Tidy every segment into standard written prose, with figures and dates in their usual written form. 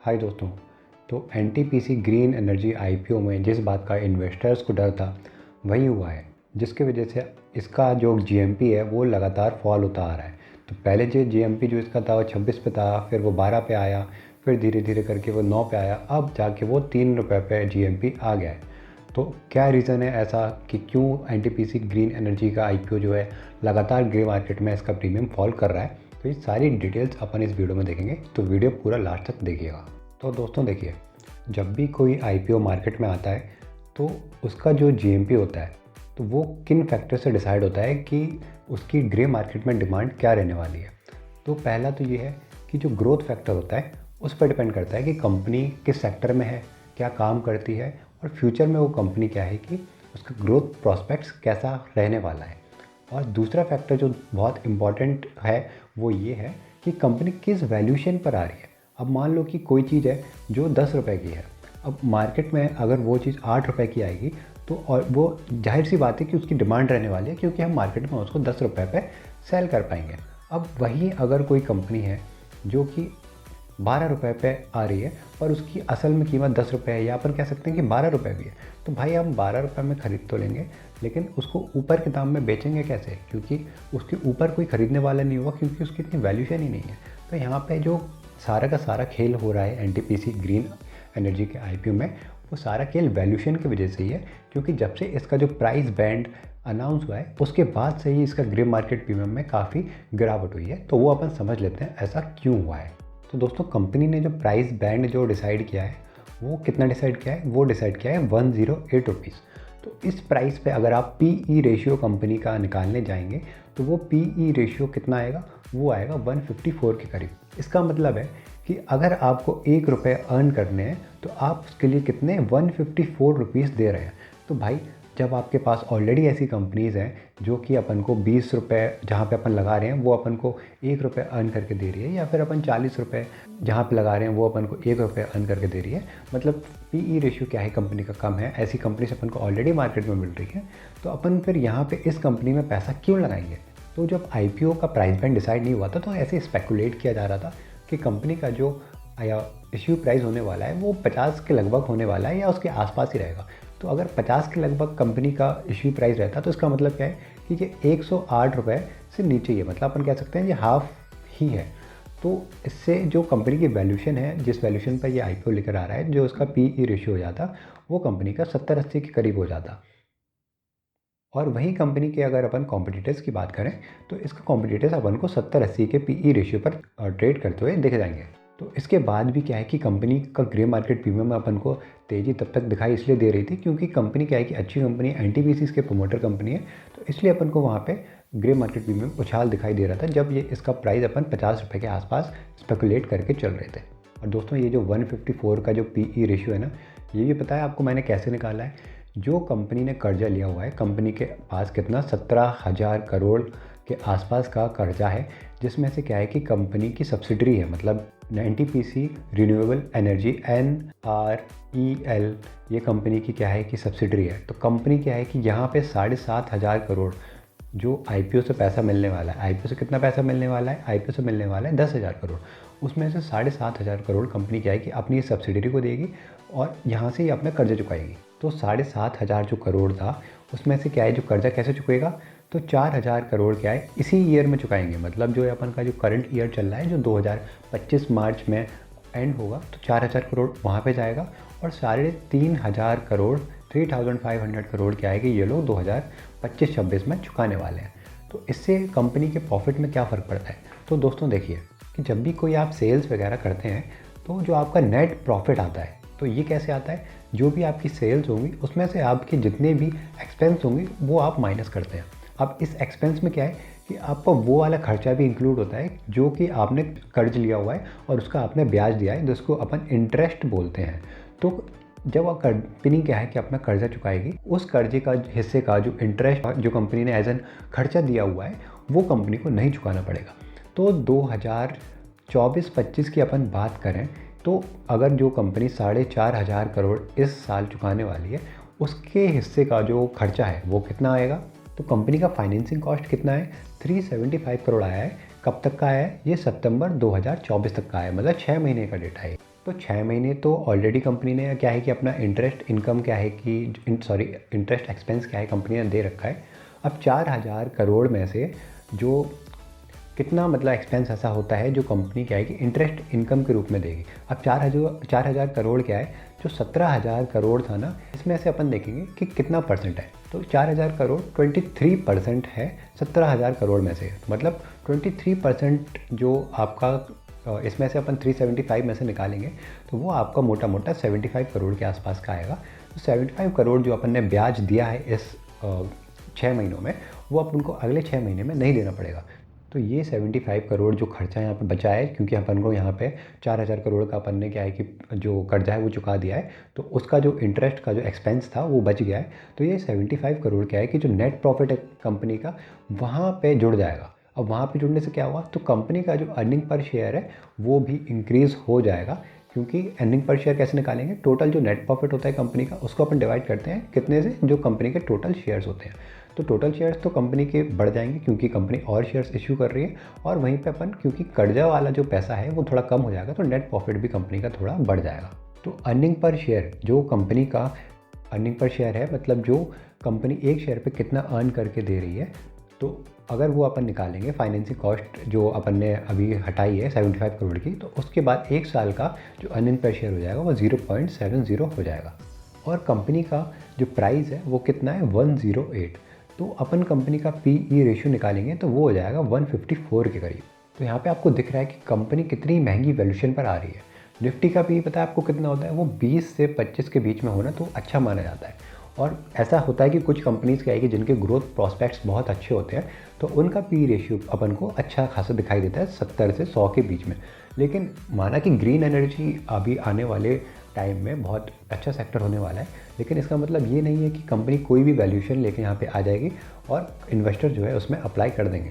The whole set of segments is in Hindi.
हाय दोस्तों। तो एनटीपीसी ग्रीन एनर्जी आईपीओ में जिस बात का इन्वेस्टर्स को डर था वही हुआ है, जिसकी वजह से इसका जो जीएमपी है वो लगातार फॉल होता आ रहा है। तो पहले जो जीएमपी जो इसका था वो 26 पे था, फिर वो 12 पे आया, फिर धीरे धीरे करके वो 9 पे आया, अब जाके वो 3 रुपये पे जीएमपी आ गया है। तो क्या रीज़न है ऐसा कि क्यों एनटीपीसी ग्रीन एनर्जी का आईपीओ जो है लगातार ग्रे मार्केट में इसका प्रीमियम फॉल कर रहा है? तो ये सारी डिटेल्स अपन इस वीडियो में देखेंगे, तो वीडियो पूरा लास्ट तक देखिएगा। तो दोस्तों देखिए, जब भी कोई आईपीओ मार्केट में आता है तो उसका जो जीएमपी होता है तो वो किन फैक्टर से डिसाइड होता है कि उसकी ग्रे मार्केट में डिमांड क्या रहने वाली है। तो पहला तो ये है कि जो ग्रोथ फैक्टर होता है उस पर डिपेंड करता है कि कंपनी किस सेक्टर में है, क्या काम करती है, और फ्यूचर में वो कंपनी क्या है कि उसका ग्रोथ प्रॉस्पेक्ट्स कैसा रहने वाला है। और दूसरा फैक्टर जो बहुत इम्पॉर्टेंट है वो ये है कि कंपनी किस वैल्यूशन पर आ रही है। अब मान लो कि कोई चीज़ है जो 10 रुपये की है, अब मार्केट में अगर वो चीज़ 8 रुपये की आएगी तो और वो जाहिर सी बात है कि उसकी डिमांड रहने वाली है, क्योंकि हम मार्केट में उसको 10 रुपये पे सेल कर पाएंगे। अब वहीं अगर कोई कंपनी है जो कि 12 रुपये पे आ रही है पर उसकी असल में कीमत 10 रुपये है, या अपन कह सकते हैं कि 12 रुपये भी है, तो भाई हम 12 रुपये में ख़रीद तो लेंगे, लेकिन उसको ऊपर के दाम में बेचेंगे कैसे? क्योंकि उसके ऊपर कोई ख़रीदने वाला नहीं होगा, क्योंकि उसकी इतनी वैल्यूशन ही नहीं है। तो यहाँ पे जो सारा का सारा खेल हो रहा है एनटीपीसी ग्रीन एनर्जी के आईपीओ में, वो सारा खेल वैल्यूशन की वजह से ही है। क्योंकि जब से इसका जो प्राइस बैंड अनाउंस हुआ है उसके बाद से ही इसका ग्रे मार्केट प्रीमियम में काफ़ी गिरावट हुई है। तो वो अपन समझ लेते हैं ऐसा क्यों हुआ है। तो दोस्तों, कंपनी ने जो प्राइस बैंड जो डिसाइड किया है वो कितना डिसाइड किया है? वो डिसाइड किया है 108 रुपीज़। तो इस प्राइस पे अगर आप पीई रेशियो कंपनी का निकालने जाएंगे तो वो पीई रेशियो कितना आएगा? वो आएगा 154 के करीब। इसका मतलब है कि अगर आपको 1 रुपये अर्न करने हैं तो आप उसके लिए कितने 154 रुपीज़ दे रहे हैं। तो भाई, जब आपके पास ऑलरेडी ऐसी कंपनीज़ हैं जो कि अपन को 20 रुपये जहाँ पे अपन लगा रहे हैं वो अपन को 1 रुपये अर्न करके दे रही है, या फिर अपन 40 रुपये जहाँ पे लगा रहे हैं वो अपन को 1 रुपये अर्न करके दे रही है, मतलब पीई रेशियो क्या है कंपनी का कम है, ऐसी कंपनी से अपन को ऑलरेडी मार्केट में मिल रही है, तो अपन फिर यहाँ पर इस कंपनी में पैसा क्यों लगाएंगे? तो जब आईपीओ का प्राइस बैंड डिसाइड नहीं हुआ था तो ऐसे स्पेकुलेट किया जा रहा था कि कंपनी का जो इश्यू प्राइस होने वाला है वो 50 के लगभग होने वाला है या उसके आसपास ही रहेगा। तो अगर 50 के लगभग कंपनी का इश्यू प्राइस रहता तो इसका मतलब क्या है कि ये 108 रुपये से नीचे ही है, मतलब अपन कह सकते हैं ये हाफ ही है। तो इससे जो कंपनी की वैल्यूशन है, जिस वैल्यूशन पर ये आईपीओ लेकर आ रहा है, जो उसका पीई रेशियो हो जाता वो कंपनी का 70-80 के करीब हो जाता। और वही कंपनी के अगर अपन कॉम्पिटिटर्स की बात करें तो इसका कॉम्पिटिटर्स अपन को 70-80 के पीई रेशियो पर ट्रेड करते हुए दिख जाएंगे। तो इसके बाद भी क्या है कि कंपनी का ग्रे मार्केट प्रीमियम अपन को तेज़ी तब तक दिखाई इसलिए दे रही थी क्योंकि कंपनी क्या है कि अच्छी कंपनी है, एनटीपीसी के प्रोमोटर कंपनी है, तो इसलिए अपन को वहाँ पे ग्रे मार्केट प्रीमियम उछाल दिखाई दे रहा था जब ये इसका प्राइस अपन 50 रुपये के आसपास स्पेकुलेट करके चल रहे थे। और दोस्तों, ये जो 154 का जो पीई रेशियो है ना, ये भी पता है आपको मैंने कैसे निकाला है? जो कंपनी ने कर्जा लिया हुआ है, कंपनी के पास कितना 17,000 करोड़ के आसपास का कर्जा है, जिसमें से क्या है कि कंपनी की सब्सिडरी है, मतलब एनटीपीसी रिन्यूएबल एनर्जी NREL, ये कंपनी की क्या है कि सब्सिडरी है। तो कंपनी क्या है कि यहाँ पे 7,500 करोड़ जो आईपीओ से पैसा मिलने वाला है, आईपीओ से कितना पैसा मिलने वाला है? आईपीओ से मिलने वाला है 10,000 करोड़। उसमें से 7,500 करोड़ कंपनी क्या है कि अपनी सब्सिडरी को देगी और यहाँ से ही अपना कर्जा चुकाएगी। तो 7,500 जो करोड़ था उसमें से क्या है जो कर्जा कैसे चुकेगा? तो 4,000 करोड़ क्या है इसी ईयर में चुकाएंगे, मतलब जो अपन का जो करंट ईयर चल रहा है जो 2025 मार्च में एंड होगा, तो 4,000 करोड़ वहाँ पे जाएगा और 3,500 करोड़ 3,500 करोड़ क्या है कि ये लोग 2025-26 में चुकाने वाले हैं। तो इससे कंपनी के प्रॉफिट में क्या फ़र्क पड़ता है? तो दोस्तों देखिए कि जब भी कोई आप सेल्स वगैरह करते हैं तो जो आपका नेट प्रॉफिट आता है, तो ये कैसे आता है? जो भी आपकी सेल्स होंगी उसमें से आपके जितने भी एक्सपेंस होंगे वो आप माइनस करते हैं। अब इस एक्सपेंस में क्या है कि आपका वो वाला खर्चा भी इंक्लूड होता है जो कि आपने कर्ज लिया हुआ है और उसका आपने ब्याज दिया है, जिसको अपन इंटरेस्ट बोलते हैं। तो जब वो कंपनी क्या है कि अपना कर्जा चुकाएगी, उस कर्जे का हिस्से का जो इंटरेस्ट जो कंपनी ने एज एन खर्चा दिया हुआ है वो कंपनी को नहीं चुकाना पड़ेगा। तो 2024-25 की अपन बात करें तो अगर जो कंपनी 4,500 करोड़ इस साल चुकाने वाली है, उसके हिस्से का जो खर्चा है वो कितना आएगा? तो कंपनी का फाइनेंसिंग कॉस्ट कितना है? 375 करोड़ आया है। कब तक का आया है? ये सितंबर 2024 तक का है, मतलब 6 महीने का डेटा है। तो 6 महीने तो ऑलरेडी कंपनी ने क्या है कि अपना इंटरेस्ट इनकम क्या है कि इंटरेस्ट एक्सपेंस क्या है कंपनी ने दे रखा है। अब 4,000 करोड़ में से जो कितना मतलब एक्सपेंस ऐसा होता है जो कंपनी क्या है कि इंटरेस्ट इनकम के रूप में देगी। अब 4,000 करोड़ क्या है, जो 17,000 करोड़ था ना, इसमें से अपन देखेंगे कि कितना परसेंट है। तो 4,000 करोड़ 23% है 17,000 करोड़ में से, मतलब 23% जो आपका इसमें से अपन 375 में से निकालेंगे तो वो आपका मोटा मोटा 75 करोड़ के आसपास का आएगा। तो 75 करोड़ जो अपन ने ब्याज दिया है इस 6 महीनों में, वो अपन को अगले 6 महीने में नहीं देना पड़ेगा। तो ये 75 करोड़ जो खर्चा यहाँ पे बचा है, क्योंकि अपन को यहाँ पे 4,000 करोड़ का अपन ने क्या है कि जो कर्जा है वो चुका दिया है, तो उसका जो इंटरेस्ट का जो एक्सपेंस था वो बच गया है। तो ये 75 करोड़ क्या है कि जो नेट प्रॉफिट है कंपनी का, वहाँ पे जुड़ जाएगा। अब वहाँ पे जुड़ने से क्या हुआ, तो कंपनी का जो अर्निंग पर शेयर है वो भी इंक्रीज़ हो जाएगा। क्योंकि अर्निंग पर शेयर कैसे निकालेंगे, टोटल जो नेट प्रॉफिट होता है कंपनी का उसको अपन डिवाइड करते हैं कितने से, जो कंपनी के टोटल शेयर्स होते हैं। तो टोटल शेयर्स तो कंपनी के बढ़ जाएंगे क्योंकि कंपनी और शेयर्स इश्यू कर रही है, और वहीं पे अपन क्योंकि कर्जा वाला जो पैसा है वो थोड़ा कम हो जाएगा, तो नेट प्रॉफिट भी कंपनी का थोड़ा बढ़ जाएगा। तो अर्निंग पर शेयर जो कंपनी का अर्निंग पर शेयर है, मतलब जो कंपनी एक शेयर पे कितना अर्न करके दे रही है, तो अगर वो अपन निकालेंगे फाइनेंसिंग कॉस्ट जो अपन ने अभी हटाई है 75 करोड़ की, तो उसके बाद एक साल का जो अर्निंग पर शेयर हो जाएगा वो 0.70 हो जाएगा। और कंपनी का जो प्राइस है वो कितना है, 108। तो अपन कंपनी का PE रेशियो निकालेंगे तो वो हो जाएगा 154 के करीब। तो यहाँ पे आपको दिख रहा है कि कंपनी कितनी महंगी वैल्यूएशन पर आ रही है। निफ्टी का PE पता है आपको कितना होता है, वो 20 से 25 के बीच में होना तो अच्छा माना जाता है। और ऐसा होता है कि कुछ कंपनीज़ क्या है कि जिनके ग्रोथ प्रॉस्पेक्ट्स बहुत अच्छे होते हैं, तो उनका PE रेशियो अपन को अच्छा खासा दिखाई देता है 70 से 100 के बीच में। लेकिन माना कि ग्रीन एनर्जी अभी आने वाले टाइम में बहुत अच्छा सेक्टर होने वाला है, लेकिन इसका मतलब ये नहीं है कि कंपनी कोई भी वैल्यूएशन लेके यहाँ पे आ जाएगी और इन्वेस्टर जो है उसमें अप्लाई कर देंगे।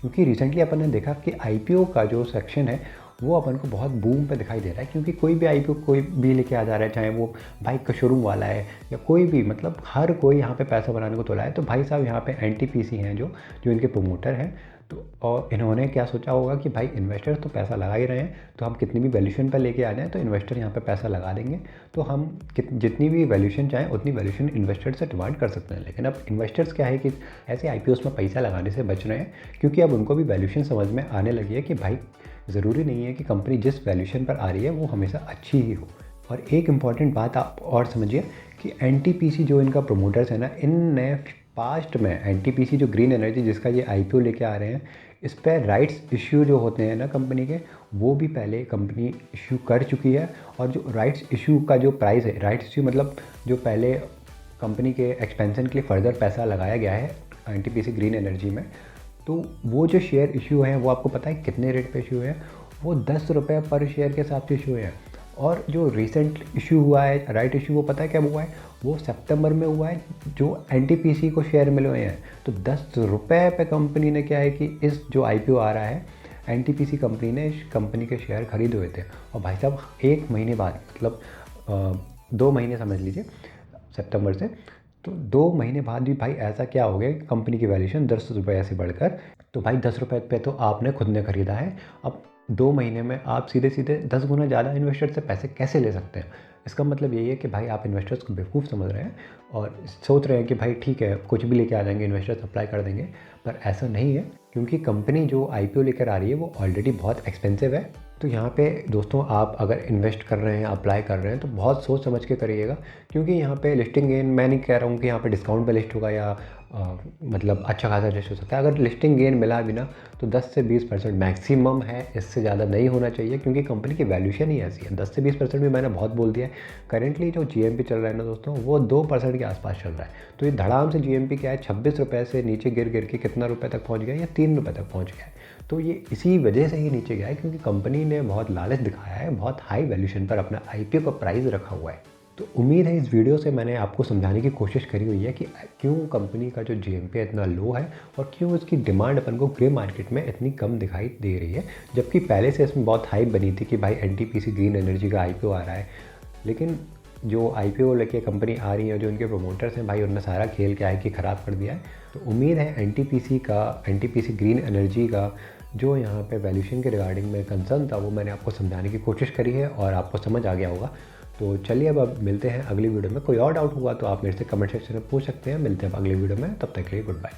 क्योंकि रिसेंटली अपन ने देखा कि IPO का जो सेक्शन है वो अपन को बहुत बूम पे दिखाई दे रहा है, क्योंकि कोई भी IPO कोई भी लेके आ जा रहा है, चाहे वो बाइक का शोरूम वाला है या कोई भी, मतलब हर कोई यहाँ पे पैसा बनाने को तुला है। तो भाई साहब यहाँ पे NTPC हैं जो इनके प्रमोटर हैं, तो और इन्होंने क्या सोचा होगा कि भाई इन्वेस्टर्स तो पैसा लगा ही रहे हैं, तो हम कितनी भी वैल्यूएशन पर लेके आ जाएँ तो इन्वेस्टर यहाँ पे पैसा लगा देंगे, तो हम जितनी भी वैल्यूएशन चाहें उतनी वैल्यूएशन इन्वेस्टर से डिमांड कर सकते हैं। लेकिन अब इन्वेस्टर्स क्या है कि ऐसे IPOs में पैसा लगाने से बच रहे हैं, क्योंकि अब उनको भी वैल्यूएशन समझ में आने लगी है कि भाई ज़रूरी नहीं है कि कंपनी जिस वैल्यूएशन पर आ रही है वो हमेशा अच्छी ही हो। और एक इम्पॉर्टेंट बात आप और समझिए कि NTPC जो इनका प्रमोटर्स है ना, इनने पास्ट में NTPC जो ग्रीन एनर्जी जिसका ये IPO लेके आ रहे हैं, इस पर राइट्स इश्यू जो होते हैं ना कंपनी के, वो भी पहले कंपनी इशू कर चुकी है। और जो राइट्स इशू का जो प्राइस है, राइट्स इशू मतलब जो पहले कंपनी के एक्सपेंशन के लिए फर्दर पैसा लगाया गया है NTPC ग्रीन एनर्जी में, तो वो जो शेयर इशू हैं वो आपको पता है कितने रेट पे इशू है, वो 10 रुपये पर शेयर के हिसाब से इशू है। और जो रिसेंट इशू हुआ है राइट इशू, वो पता है कब हुआ है, वो सितंबर में हुआ है, जो NTPC को शेयर मिले हुए हैं। तो 10 रुपये पे कंपनी ने क्या है कि इस जो IPO आ रहा है, NTPC कंपनी ने इस कंपनी के शेयर खरीदे हुए थे। और भाई साहब 1 महीने बाद, मतलब 2 महीने समझ लीजिए सितंबर से, तो 2 महीने बाद भी भाई ऐसा क्या हो गया कि कंपनी की वैल्यूएशन 10 रुपये से बढ़कर, तो भाई 10 रुपये पे तो आपने खुद ने ख़रीदा है। अब 2 महीने में आप सीधे सीधे 10 गुना ज़्यादा इन्वेस्टर से पैसे कैसे ले सकते हैं। इसका मतलब यही है कि भाई आप इन्वेस्टर्स को बेवकूफ़ समझ रहे हैं और सोच रहे हैं कि भाई ठीक है कुछ भी लेके आ जाएंगे, इन्वेस्टर्स अप्लाई कर देंगे, पर ऐसा नहीं है। क्योंकि कंपनी जो IPO लेकर आ रही है वो ऑलरेडी बहुत एक्सपेंसिव है। तो यहाँ पे दोस्तों आप अगर इन्वेस्ट कर रहे हैं, अप्लाई कर रहे हैं, तो बहुत सोच समझ के करिएगा। क्योंकि यहाँ पे लिस्टिंग गेन, मैं नहीं कह रहा हूँ कि यहाँ पे डिस्काउंट पे लिस्ट होगा या मतलब अच्छा खासा लिस्ट हो सकता है। अगर लिस्टिंग गेन मिला भी ना तो 10 से 20% मैक्सिमम है, इससे ज़्यादा नहीं होना चाहिए, क्योंकि कंपनी की वैल्यूएशन ही ऐसी है। 10 से 20% भी मैंने बहुत बोल दिया है। करेंटली जो GMP चल रहा है ना दोस्तों, वो 2% के आसपास चल रहा है। तो ये धड़ाम से GMP क्या है, 26 रुपये से नीचे गिर के कितना रुपये तक पहुँच गया, या 3 रुपये तक पहुँच गया है। तो ये इसी वजह से ही नीचे गया है, क्योंकि कंपनी ने बहुत लालच दिखाया है, बहुत हाई वैल्यूएशन पर अपना IPO का प्राइस रखा हुआ है। तो उम्मीद है इस वीडियो से मैंने आपको समझाने की कोशिश करी हुई है कि क्यों कंपनी का जो GMP इतना लो है और क्यों उसकी डिमांड अपन को ग्रे मार्केट में इतनी कम दिखाई दे रही है, जबकि पहले से इसमें बहुत हाइप बनी थी कि भाई NTPC ग्रीन एनर्जी का IPO आ रहा है। लेकिन जो IPO लेके कंपनी आ रही है, जो उनके प्रमोटर्स हैं भाई, उन्होंने सारा खेल क्या है कि ख़राब कर दिया है। तो उम्मीद है NTPC ग्रीन एनर्जी का जो यहाँ पे वैल्यूएशन के रिगार्डिंग में कंसर्न था वो मैंने आपको समझाने की कोशिश करी है और आपको समझ आ गया होगा। तो चलिए अब मिलते हैं अगली वीडियो में। कोई और डाउट हुआ तो आप मेरे से कमेंट सेक्शन में पूछ सकते हैं। मिलते हैं अब अगली वीडियो में, तब तक के लिए गुड बाय।